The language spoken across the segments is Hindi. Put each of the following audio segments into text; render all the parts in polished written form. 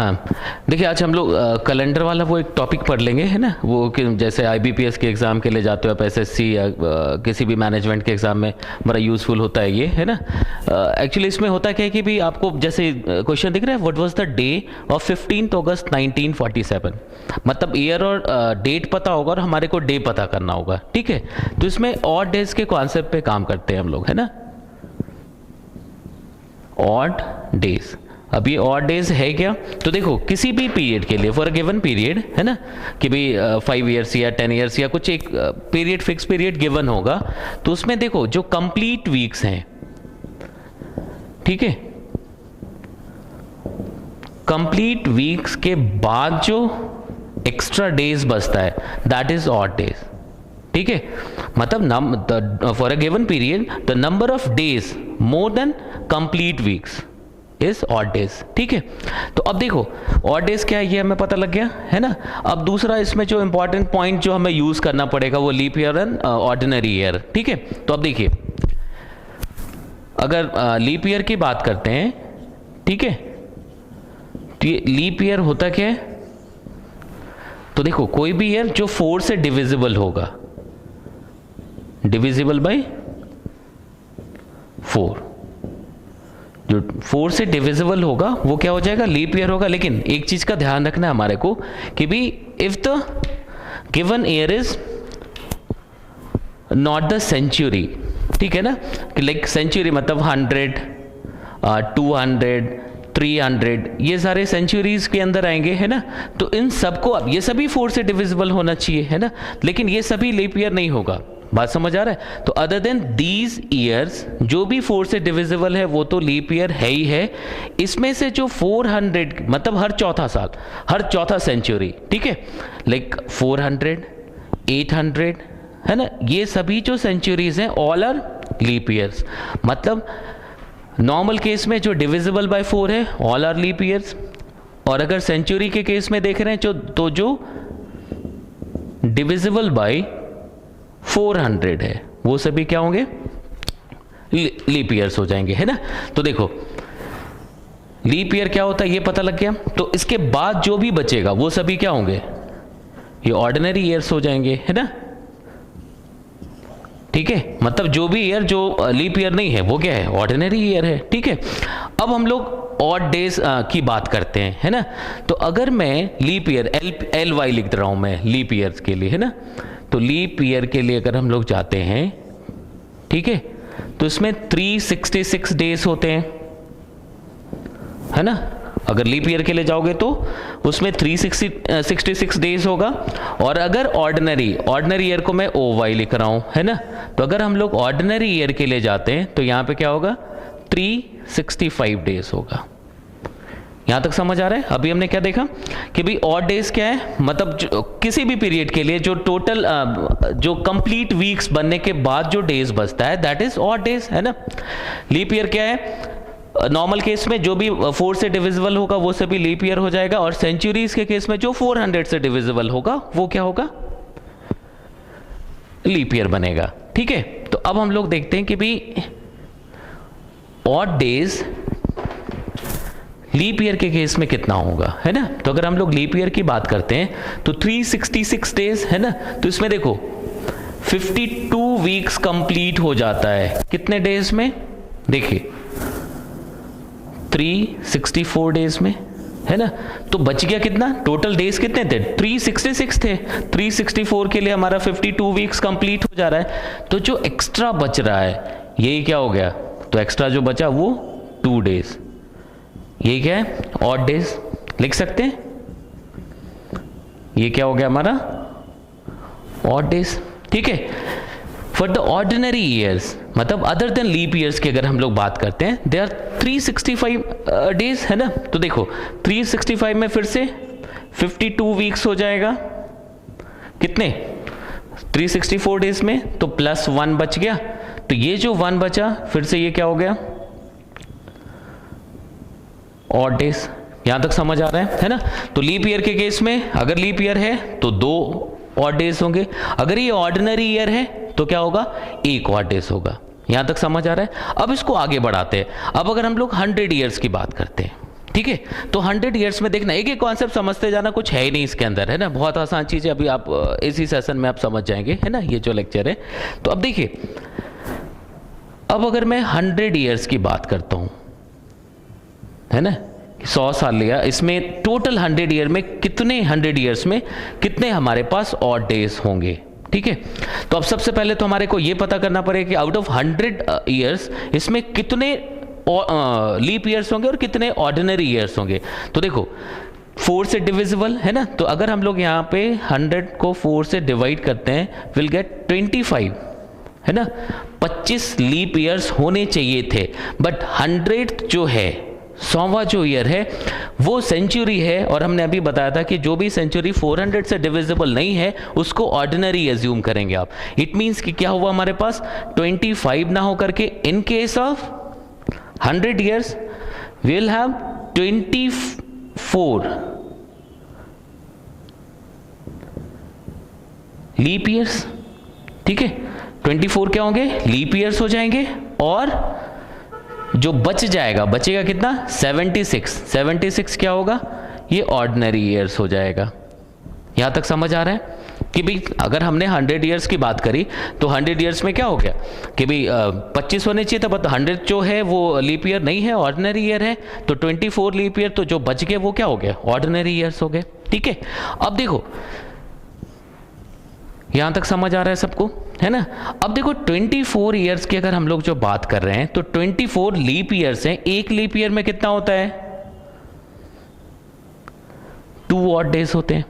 हाँ, देखिए आज हम लोग कैलेंडर वाला वो एक टॉपिक पढ़ लेंगे, है ना, वो कि जैसे आईबीपीएस के एग्ज़ाम के लिए जाते हो आप, एसएससी या किसी भी मैनेजमेंट के एग्ज़ाम में बड़ा यूज़फुल होता है ये, है ना। एक्चुअली इसमें होता क्या है कि भी आपको जैसे क्वेश्चन दिख रहा है, what was the day of 15 अगस्त 1947, मतलब ईयर और डेट पता होगा और हमारे को डे पता करना होगा, ठीक है। तो इसमें ऑड डेज के कॉन्सेप्ट पे काम करते हैं हम लोग, है ना, ऑड डेज। अब ये ऑड डेज है क्या, तो देखो किसी भी पीरियड के लिए, फॉर अ गिवन पीरियड, है ना, कि भाई 5 ईयर्स या 10 ईयर्स या कुछ एक पीरियड, फिक्स पीरियड गिवन होगा, तो उसमें देखो जो कंप्लीट वीक्स हैं, ठीक है, कंप्लीट वीक्स के बाद जो एक्स्ट्रा डेज बचता है दैट इज ऑड डेज, ठीक है। मतलब for a given period the number of days more than complete weeks is odd days, ठीक है। तो अब देखो ऑड डेज क्या है ये हमें पता लग गया, है ना। अब दूसरा इसमें जो इंपॉर्टेंट पॉइंट जो हमें यूज करना पड़ेगा वो leap year and ordinary year, ठीक है। तो अब देखिए अगर लीप ईयर की बात करते हैं, ठीक है, तो ये लीप ईयर होता क्या है, तो देखो कोई भी ईयर जो 4 से डिविजिबल होगा, डिविजिबल बाय 4, जो 4 से डिविजिबल होगा वो क्या हो जाएगा, लीप ईयर होगा। लेकिन एक चीज का ध्यान रखना है हमारे को कि भी if the given year is not the century, ठीक है ना, कि लाइक सेंचुरी मतलब 100, 200, 300, ये सारे सेंचुरीज के अंदर आएंगे, है ना। तो इन सबको अब ये सभी 4 से डिविजिबल होना चाहिए, है ना, लेकिन ये सभी लीप ईयर नहीं होगा। बात समझ आ रहा है। तो अदर देन दीज ईयर्स जो भी 4 से डिविजिबल है वो तो लीप ईयर है ही है। इसमें से जो 400 मतलब हर चौथा साल, हर चौथा सेंचुरी, ठीक है, लाइक 400, 800, है ना, ये सभी जो सेंचुरीज हैं ऑल आर लीप ईयर्स। मतलब नॉर्मल केस में जो डिविजिबल बाय 4 है ऑल आर लीप ईयर्स, और अगर सेंचुरी के केस में देख रहे हैं तो जो डिविजिबल बाय 400 है वो सभी क्या होंगे, लीप ईयर्स हो जाएंगे, है ना। तो देखो लीप ईयर क्या होता है ये पता लग गया। तो इसके बाद जो भी बचेगा वो सभी क्या होंगे, ये ऑर्डिनरी ईयर्स हो जाएंगे, है ना, ठीक है। मतलब जो भी ईयर जो लीप ईयर नहीं है वो क्या है, ऑर्डिनरी ईयर है, ठीक है। अब हम लोग ऑड डेज की बात करते हैं, है ना। तो अगर मैं लीप ईयर एल वाई लिख रहा हूं मैं लीप ईयर्स के लिए, है ना, तो लीप ईयर के लिए अगर हम लोग जाते हैं, ठीक है, तो इसमें 366 डेज होते हैं, है ना। अगर लीप ईयर के लिए जाओगे तो उसमें 366 डेज होगा। और अगर ऑर्डिनरी ईयर को मैं ओ वाई लिख रहा हूं, है ना, तो अगर हम लोग ऑर्डिनरी ईयर के लिए जाते हैं तो यहां पे क्या होगा, 365 डेज होगा। यहां तक समझ आ रहा है। अभी हमने क्या देखा कि भाई ऑड डेज क्या है, मतलब किसी भी पीरियड के लिए जो टोटल जो कंप्लीट वीक्स बनने के बाद जो डेज बचता है दैट इज ऑड डेज, है ना। लीप ईयर क्या है, नॉर्मल केस में जो भी 4 से डिविजिबल होगा वो सभी लीप ईयर हो जाएगा, और सेंचुरीज के केस में जो 400 से डिविजिबल होगा वो क्या होगा, लीप ईयर बनेगा, ठीक है। तो अब हम लोग देखते हैं कि भाई ऑड डेज लीप ईयर के केस में कितना होगा, है ना। तो अगर हम लोग लीप ईयर की बात करते हैं तो 366 डेज, है ना। तो इसमें देखो 52 वीक्स कंप्लीट हो जाता है कितने डेज में, देखिए 364 डेज में, है ना। तो बच गया कितना, टोटल डेज कितने थे, 366 थे, 364 के लिए हमारा 52 वीक्स कंप्लीट हो जा रहा है। तो जो एक्स्ट्रा बच रहा है यही क्या हो गया, तो एक्स्ट्रा जो बचा वो 2 डेज, ये क्या है, ऑड डेज लिख सकते हैं। ये क्या हो गया हमारा, ऑड डेज, ठीक है। फॉर द ऑर्डिनरी ईयर्स, मतलब अदर देन लीप ईयर्स की अगर हम लोग बात करते हैं, दे आर 365 डेज, है ना। तो देखो 365 में फिर से 52 वीक्स हो जाएगा, कितने, 364 डेज में, तो प्लस 1 बच गया। तो ये जो 1 बचा फिर से ये क्या हो गया, ऑड डेज। यहां तक समझ आ रहा है ना। तो लीप ईयर के केस में अगर लीप ईयर है तो 2 ऑड डेज होंगे, अगर ये ऑर्डिनरी ईयर है तो क्या होगा, 1 ऑड डेज होगा। यहां तक समझ आ रहा है। अब इसको आगे बढ़ाते हैं। अब अगर हम लोग 100 ईयर्स की बात करते हैं, ठीक है। तो 100 ईयर्स में देखना, एक एक कॉन्सेप्ट समझते जाना, कुछ है ही नहीं इसके अंदर, है ना, बहुत आसान चीज़ है, अभी आप इसी सेशन में आप समझ जाएंगे, है ना, ये जो लेक्चर है। तो अब देखिए, अब अगर मैं 100 ईयर्स की बात करता हूँ, है ना, 100 साल लिया, इसमें टोटल 100 ईयर में कितने, 100 ईयर्स में कितने हमारे पास ऑड डेज होंगे, ठीक है। तो अब सबसे पहले तो हमारे को ये पता करना पड़ेगा कि आउट ऑफ 100 ईयर्स इसमें कितने लीप ईयर्स होंगे और कितने ऑर्डिनरी ईयर्स होंगे। तो देखो 4 से डिविजिबल है ना, तो अगर हम लोग यहाँ पे 100 को 4 से डिवाइड करते हैं विल गेट 25, है ना, 25 लीप ईयर्स होने चाहिए थे। बट 100 जो है, 100वां जो ईयर है वो सेंचुरी है, और हमने अभी बताया था कि जो भी सेंचुरी 400 से डिविजिबल नहीं है उसको ऑर्डिनरी एज्यूम करेंगे आप। इट मींस कि क्या हुआ हमारे पास 25 ना हो करके in case of 100 years we will have 24 leap years, ठीक है। 24 क्या होंगे, लीप ईयर्स हो जाएंगे, और जो बच जाएगा, बचेगा कितना, 76 क्या होगा, ये ऑर्डिनरी ईयर्स हो जाएगा। यहां तक समझ आ रहा है कि भाई अगर हमने 100 ईयर्स की बात करी तो 100 ईयर्स में क्या हो गया कि भाई 25 होने चाहिए था, बट 100 जो है वो लीप ईयर नहीं है, ऑर्डिनरी ईयर है, तो 24 लीप ईयर, तो जो बच गए वो क्या हो गया, ऑर्डिनरी ईयर्स हो गए, ठीक है। अब देखो यहां तक समझ आ रहा है सबको, है ना। अब देखो 24 ईयर्स की अगर हम लोग जो बात कर रहे हैं तो 24 लीप ईयर्स हैं, एक लीप ईयर में कितना होता है, 2 ऑड डेज होते हैं,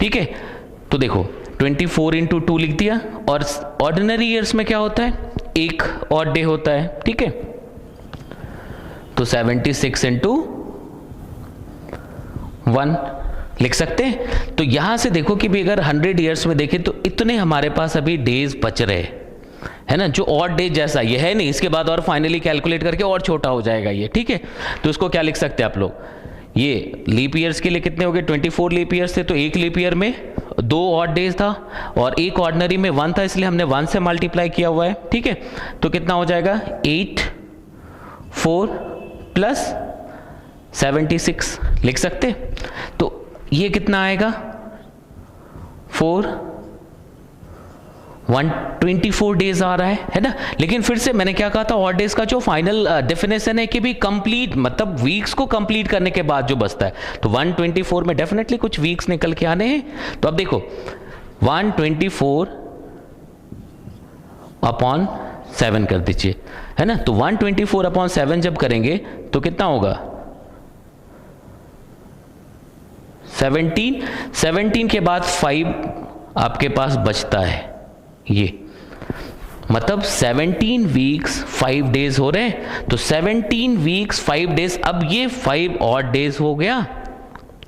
ठीक है। तो देखो 24 इंटू 2 लिख दिया, और ऑर्डिनरी ईयर्स में क्या होता है, एक ऑड डे होता है, ठीक है। तो 76 इंटू 1 लिख सकते हैं। तो यहां से देखो कि भी अगर 100 ईयर्स में देखें तो इतने हमारे पास अभी डेज बच रहे, है ना, जो ऑड डे जैसा ये है नहीं, इसके बाद और फाइनली कैलकुलेट करके और छोटा हो जाएगा ये, ठीक है। तो इसको क्या लिख सकते हैं आप लोग, ये लीप ईयर्स के लिए कितने हो गए, 24 लीप ईयर्स थे, तो एक लीप ईयर में 2 ऑड डेज था और एक ऑर्डिनरी में 1 था, इसलिए हमने 1 से मल्टीप्लाई किया हुआ है, ठीक है। तो कितना हो जाएगा, 8 4 प्लस 76 लिख सकते। तो ये कितना आएगा, 124 डेज आ रहा है ना। लेकिन फिर से मैंने क्या कहा था, ऑड डेज का जो फाइनल डेफिनेशन है कि भी कंप्लीट, मतलब वीक्स को कंप्लीट करने के बाद जो बचता है, तो 124 में डेफिनेटली कुछ वीक्स निकल के आने हैं। तो अब देखो 124 अपॉन 7 कर दीजिए, है ना। तो 124 अपॉन 7 जब करेंगे तो कितना होगा, 17 के बाद 5 आपके पास बचता है, ये मतलब 17 वीक्स 5 डेज हो रहे हैं। तो 17 वीक्स 5 डेज, अब ये 5 ऑड डेज हो गया,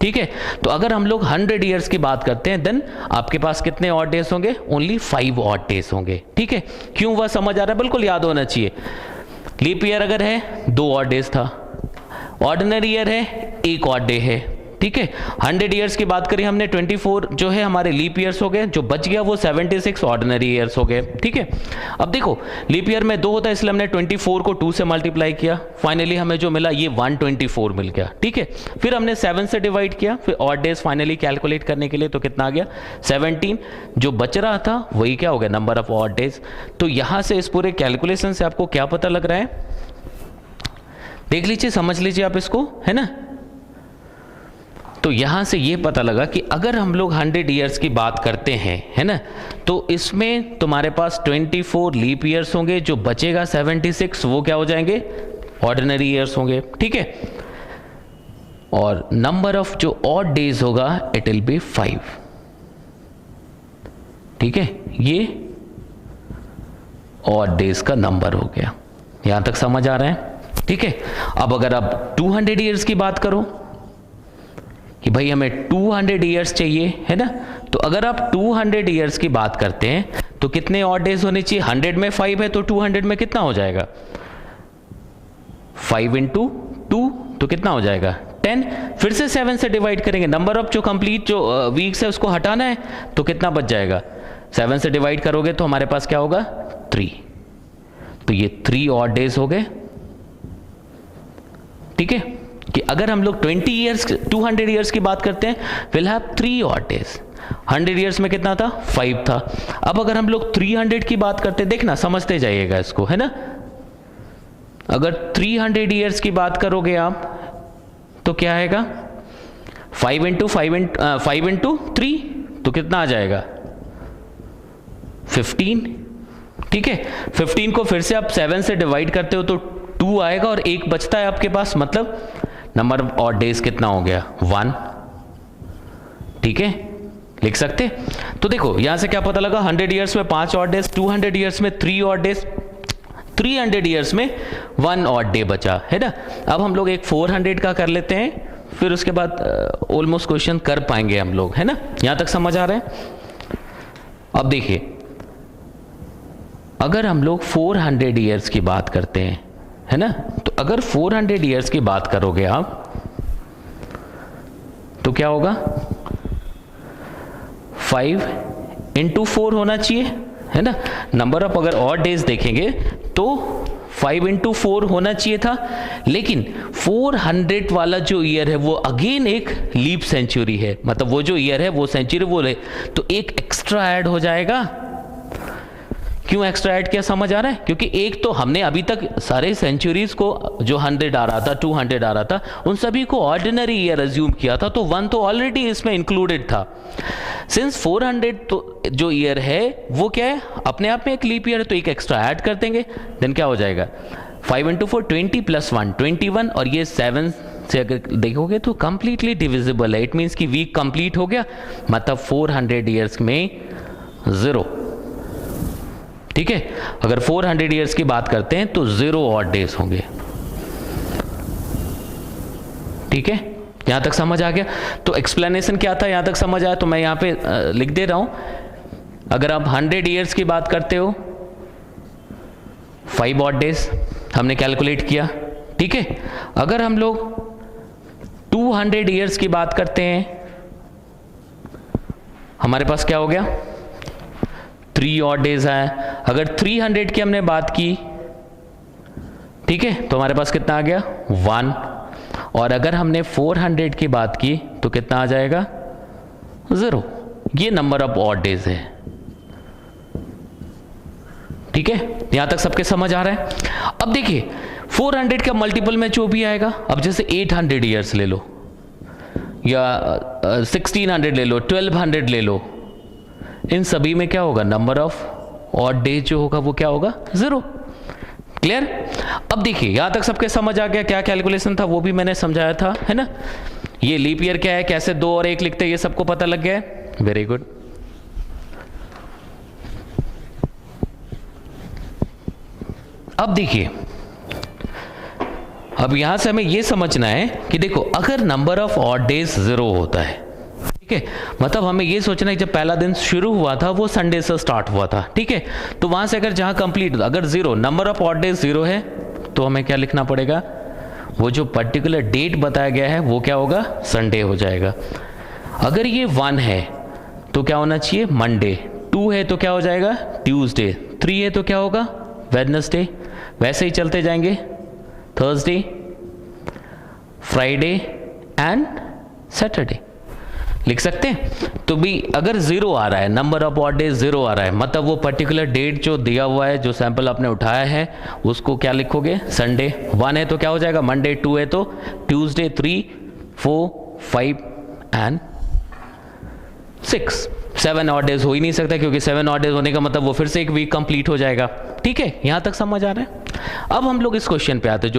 ठीक है। तो अगर हम लोग 100 ईयर्स की बात करते हैं देन आपके पास कितने ऑड डेज होंगे, ओनली 5 ऑड डेज होंगे, ठीक है। क्यों, वह समझ आ रहा है, बिल्कुल याद होना चाहिए। लीप ईयर अगर है 2 ऑड डेज था, ऑर्डिनरी ईयर है 1 ऑड डे है, ठीक है। 100 ईयर्स की बात करें हमने, 24 जो है हमारे लीप ईयर्स हो गए, जो बच गया वो 76 ऑर्डिनरी ईयर्स हो गए, ठीक है। अब देखो लीप ईयर में 2 होता है, इसलिए हमने 24 को 2 से मल्टीप्लाई किया, फाइनली हमें जो मिला ये 124 मिल गया, ठीक है। फिर हमने 7 से डिवाइड किया, फिर ऑड डेज फाइनली कैलकुलेट करने के लिए, तो कितना आ गया 17, जो बच रहा था वही क्या हो गया, नंबर ऑफ ऑड डेज। तो यहां से इस पूरे कैलकुलेशन से आपको क्या पता लग रहा है, देख लीजिए, समझ लीजिए आप इसको, है ना। तो यहां से ये पता लगा कि अगर हम लोग 100 ईयर्स की बात करते हैं, है ना, तो इसमें तुम्हारे पास 24 लीप ईयर्स होंगे, जो बचेगा 76 वो क्या हो जाएंगे, ऑर्डिनरी ईयर्स होंगे, ठीक है। और नंबर ऑफ जो ऑड डेज होगा इट विल बी 5, ठीक है। ये ऑड डेज का नंबर हो गया, यहां तक समझ आ रहा है, ठीक है। अब अगर आप 200 ईयर्स की बात करो कि भाई हमें 200 ईयर्स चाहिए, है ना, तो अगर आप 200 ईयर्स की बात करते हैं तो कितने ऑड डेज होने चाहिए, 100 में 5 है तो 200 में कितना हो जाएगा, 5 इंटू 2 तो कितना हो जाएगा 10। फिर से 7 से डिवाइड करेंगे, नंबर ऑफ जो कंप्लीट जो वीक्स है उसको हटाना है, तो कितना बच जाएगा, 7 से डिवाइड करोगे तो हमारे पास क्या होगा 3, तो ये 3 ऑड डेज हो गए, ठीक है। कि अगर हम लोग 200 ईयर्स की बात करते हैं, will have 3 odd days. 100 years में कितना था? 5 था। अब अगर हम लोग 300 की बात करते हैं, देखना समझते जाइएगा इसको, है ना। अगर 300 ईयर्स की बात करोगे आप तो क्या आएगा? 5 इंटू 3 तो कितना आ जाएगा? 15। ठीक है, 15 को फिर से आप 7 से डिवाइड करते हो तो 2 आएगा और 1 बचता है आपके पास, मतलब नंबर ऑफ ऑड डेज कितना हो गया? 1। ठीक है, लिख सकते। तो देखो यहां से क्या पता लगा, 100 ईयर्स में 5 ऑड डेज, 200 ईयर्स में 3 ऑड डेज, 300 ईयर्स में 1 ऑड डे बचा, है ना। अब हम लोग एक 400 का कर लेते हैं, फिर उसके बाद ऑलमोस्ट क्वेश्चन कर पाएंगे हम लोग, है ना। यहां तक समझ आ रहा है? अब देखिए, अगर हम लोग 400 ईयर्स की बात करते हैं, है ना, तो अगर 400 ईयर्स की बात करोगे आप तो क्या होगा? 5 इंटू 4 होना चाहिए, है ना। नंबर ऑफ अगर ऑड डेज देखेंगे तो 5 इंटू 4 होना चाहिए था, लेकिन 400 वाला जो ईयर है वो अगेन एक लीप सेंचुरी है, मतलब वो जो ईयर है वो सेंचुरी वो है, तो एक एक्स्ट्रा ऐड हो जाएगा। क्यों एक्स्ट्रा ऐड किया, समझ आ रहा है? क्योंकि एक तो हमने अभी तक सारे सेंचुरीज को जो 100 आ रहा था, 200 आ रहा था, उन सभी को ऑर्डिनरी ईयर अज्यूम किया था, तो 1 तो ऑलरेडी इसमें इंक्लूडेड था। सिंस 400 तो जो ईयर है वो क्या है, अपने आप में एक लीप ईयर है, तो एक एक्स्ट्रा ऐड कर देंगे, देन क्या हो जाएगा? 5 इंटू 4 20 प्लस 1 21, और ये 7 से अगर देखोगे तो कंप्लीटली डिविजिबल है। इट मीन्स कि वीक कंप्लीट हो गया, मतलब 400 ईयर्स में 0। ठीक है, अगर 400 ईयर्स की बात करते हैं तो 0 ऑड डेज होंगे। ठीक है, यहां तक समझ आ गया? तो एक्सप्लेनेशन क्या था, यहां तक समझ आया तो मैं यहां पे लिख दे रहा हूं। अगर आप 100 ईयर्स की बात करते हो, 5 ऑड डेज हमने कैलकुलेट किया। ठीक है, अगर हम लोग 200 ईयर्स की बात करते हैं, हमारे पास क्या हो गया? 3 ऑड डेज आया। अगर 300 की हमने बात की, ठीक है, तो हमारे पास कितना आ गया? 1। और अगर हमने 400 की बात की तो कितना आ जाएगा? 0। ये नंबर ऑफ ऑड डेज है। ठीक है, यहां तक सबके समझ आ रहा है? अब देखिए 400 का मल्टीपल में जो भी आएगा, अब जैसे 800 ईयर्स ले लो या 1600 ले लो, 1200 ले लो, इन सभी में क्या होगा? नंबर ऑफ ऑड डेज जो होगा वो क्या होगा? 0। क्लियर? अब देखिए यहां तक सबके समझ आ गया, क्या कैलकुलेशन था वो भी मैंने समझाया था, है ना। ये लीप ईयर क्या है, कैसे 2 और 1 लिखते हैं, ये सबको पता लग गया है। Very good. अब देखिए, अब यहां से हमें यह समझना है कि देखो अगर नंबर ऑफ ऑड डेज 0 होता है, ठीक है, मतलब हमें यह सोचना है जब पहला दिन शुरू हुआ था वो संडे से स्टार्ट हुआ था, ठीक है, तो वहां से अगर जहां कंप्लीट, अगर 0 नंबर ऑफ ऑड डेज 0 है तो हमें क्या लिखना पड़ेगा? वो जो पर्टिकुलर डेट बताया गया है वो क्या होगा? संडे हो जाएगा। अगर ये 1 है तो क्या होना चाहिए? मंडे। 2 है तो क्या हो जाएगा? ट्यूसडे। 3 है तो क्या होगा? वेडनेसडे। वैसे ही चलते जाएंगे, थर्सडे, फ्राइडे एंड सैटरडे लिख सकते हैं। तो भी अगर 0 आ रहा है, नंबर ऑफ ऑड डेज 0 आ रहा है, मतलब वो पर्टिकुलर डेट जो दिया हुआ है, जो सैंपल आपने उठाया है, उसको क्या लिखोगे? संडे। 1 है तो क्या हो जाएगा? मंडे। 2 है तो ट्यूसडे। 3, 4, 5 एंड 6। 7 ऑड डेज हो ही नहीं सकता, क्योंकि 7 ऑड डेज होने का मतलब वो फिर से एक वीक कंप्लीट हो जाएगा। ठीक है, यहां तक समझ आ रहा है? अब हम लोग इस क्वेश्चन पे आते हैं।